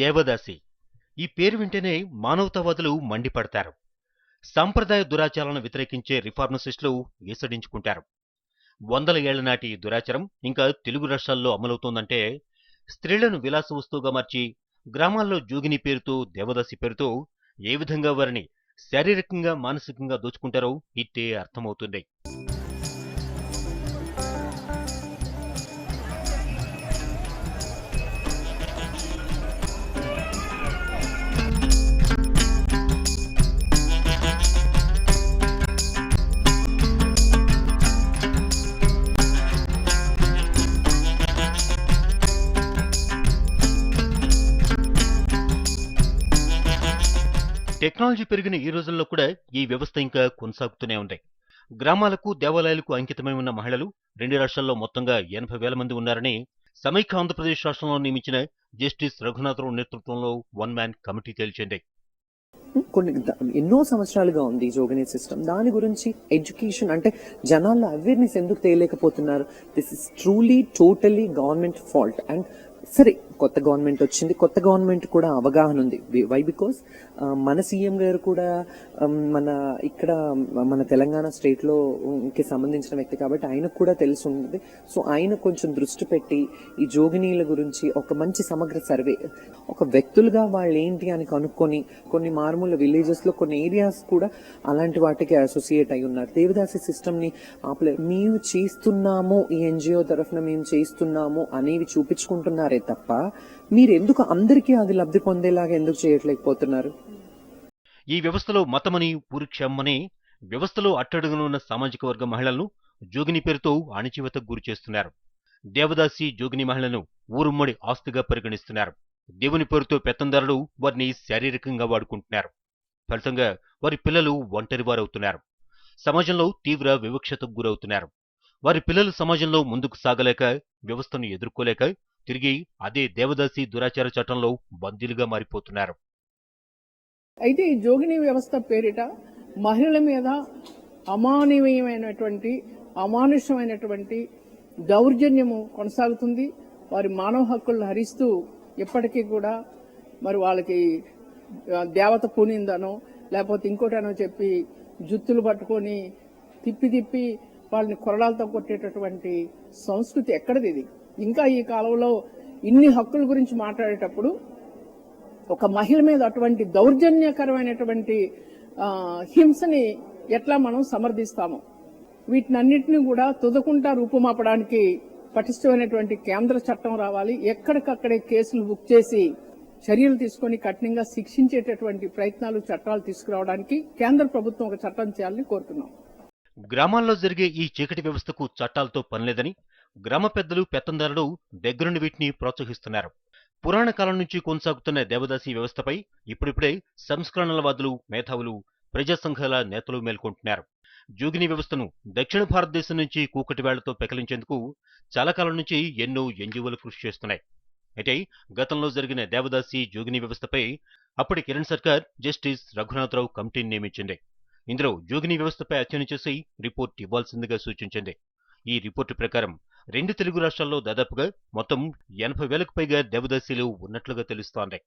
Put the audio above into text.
దేవదాసి ఈ పేరు వింటేనే మానవతావాదులు మండిపడతారు. సాంప్రదాయ దురాచారాలను వ్యతిరేకించే రిఫార్మసిస్టులు ఈసడించుకుంటారు. వందల ఏళ్ల నాటి ఈ దురాచారం ఇంకా తెలుగు రాష్ట్రాల్లో అమలవుతోందంటే స్త్రీలను విలాస వస్తువుగా మార్చి గ్రామాల్లో జోగిని పేరుతో దేవదాసి పేరుతో ఏ విధంగా వారిని శారీరకంగా మానసికంగా దోచుకుంటారో ఇట్టే అర్థమవుతుంది. టెక్నాలజీ పెరిగిన ఈ రోజుల్లో కూడా ఈ వ్యవస్థ ఇంకా కొనసాగుతూనే ఉంది. గ్రామాలకు దేవాలయాలకు అంకితమై ఉన్న మహిళలు 2 రాష్ట్రాల్లో మొత్తంగా 80,000 మంది ఉన్నారని సమైక్య ఆంధ్రప్రదేశ్ రాష్ట్రంలో నియమించిన జస్టిస్ రఘునాథరావు నేతృత్వంలో వన్ మ్యాన్ కమిటీ తేల్చింది. కొన్ని ఎన్నో సంవత్సరాలుగా ఉంది ఈ జోగిని సిస్టమ్. దాని గురించి ఎడ్యుకేషన్ అంటే జనాల్లో అవేర్నెస్ ఎందుకు తెలియలేకపోతున్నారు? This is truly totally government fault. And సరే, కొత్త గవర్నమెంట్ వచ్చింది, కొత్త గవర్నమెంట్ కూడా అవగాహన ఉంది. వై? బికాస్ మన సీఎం గారు కూడా మన తెలంగాణ స్టేట్లో కి సంబంధించిన వ్యక్తి కాబట్టి ఆయనకు కూడా తెలిసి ఉంటుంది. సో ఆయన కొంచెం దృష్టి పెట్టి ఈ జోగినీల గురించి ఒక మంచి సమగ్ర సర్వే, ఒక వ్యక్తులుగా వాళ్ళు ఏంటి అని కనుక్కొని కొన్ని మారుమూల విలేజెస్లో కొన్ని ఏరియాస్ కూడా అలాంటి వాటికి అసోసియేట్ అయి ఉన్నారు. దేవదాసి సిస్టమ్ని మేము చేస్తున్నాము, ఈ ఎన్జిఓ తరఫున మేము చేస్తున్నాము అనేవి చూపించుకుంటున్నారే తప్ప మీరు ఎందుకు అందరికీ అది లబ్ధి పొందేలాగా ఎందుకు చేయట్లేకపోతున్నారు? ఈ వ్యవస్థలో మతమని ఊరిక్షమ్మని వ్యవస్థలో అట్టడుగున ఉన్న సామాజిక వర్గ మహిళలను జోగిని పేరుతో అణచివేతకు గురి చేస్తున్నారు. దేవదాసి జోగిని మహిళలను ఊరుమ్మడి ఆస్తిగా పరిగణిస్తున్నారు. దేవుని పేరుతో పెత్తందారులు వారిని శారీరకంగా వాడుకుంటున్నారు. ఫలితంగా వారి పిల్లలు ఒంటరివారవుతున్నారు. సమాజంలో తీవ్ర వివక్షతకు గురవుతున్నారు. వారి పిల్లలు సమాజంలో ముందుకు సాగలేక, వ్యవస్థను ఎదుర్కోలేక తిరిగి అదే దేవదాసి దురాచార చట్టంలో బందీలుగా మారిపోతున్నారు. అయితే ఈ జోగిని వ్యవస్థ పేరిట మహిళల మీద అమానవీయమైనటువంటి అమానుషమైనటువంటి దౌర్జన్యము కొనసాగుతుంది. వారి మానవ హక్కులను హరిస్తూ ఎప్పటికీ కూడా మరి వాళ్ళకి దేవత పూనిందనో లేకపోతే ఇంకోటనో చెప్పి జుత్తులు పట్టుకొని తిప్పి వాళ్ళని కొరడాలతో కొట్టేటటువంటి సంస్కృతి ఎక్కడిది ఇది? ఇంకా ఈ కాలంలో ఇన్ని హక్కుల గురించి మాట్లాడేటప్పుడు ఒక మహిళ మీద అటువంటి దౌర్జన్యకరమైనటువంటి హింసని ఎట్లా మనం సమర్థిస్తాము? వీటినన్నింటినీ కూడా తుదకుంటా రూపుమాపడానికి పటిష్టమైనటువంటి కేంద్ర చట్టం రావాలి. ఎక్కడికక్కడే కేసులు బుక్ చేసి చర్యలు తీసుకొని కఠినంగా శిక్షించేటటువంటి ప్రయత్నాలు, చట్టాలు తీసుకురావడానికి కేంద్ర ప్రభుత్వం ఒక చట్టం చేయాలని కోరుతున్నాం. గ్రామాల్లో జరిగే ఈ చీకటి వ్యవస్థకు చట్టాలతో పనిలేదని గ్రామ పెద్దలు, పెత్తందారులు దగ్గరుండి వీటిని ప్రోత్సహిస్తున్నారు. పురాణ కాలం నుంచి కొనసాగుతున్న దేవదాసి వ్యవస్థపై ఇప్పుడిప్పుడే సంస్కరణలవాదులు, మేధావులు, ప్రజా సంఘాల నేతలు మేల్కొంటున్నారు. జోగిని వ్యవస్థను దక్షిణ భారతదేశం నుంచి కూకటి వేళ్లతో పెకలించేందుకు చాలా కాలం నుంచి ఎన్నో ఎన్జిఓలు కృషి చేస్తున్నాయి. అయితే గతంలో జరిగిన దేవదాసి జోగిని వ్యవస్థపై అప్పటి కిరణ్ సర్కార్ జస్టిస్ రఘునాథరావు కమిటీని నియమించింది. ఇందులో జోగిని వ్యవస్థపై అధ్యయనం చేసి రిపోర్ట్ ఇవ్వాల్సిందిగా సూచించింది. ఈ రిపోర్టు ప్రకారం 2 తెలుగు రాష్ట్రాల్లో దాదాపుగా మొత్తం 80,000కు పైగా దేవదాసీలు ఉన్నట్లుగా తెలుస్తోంది.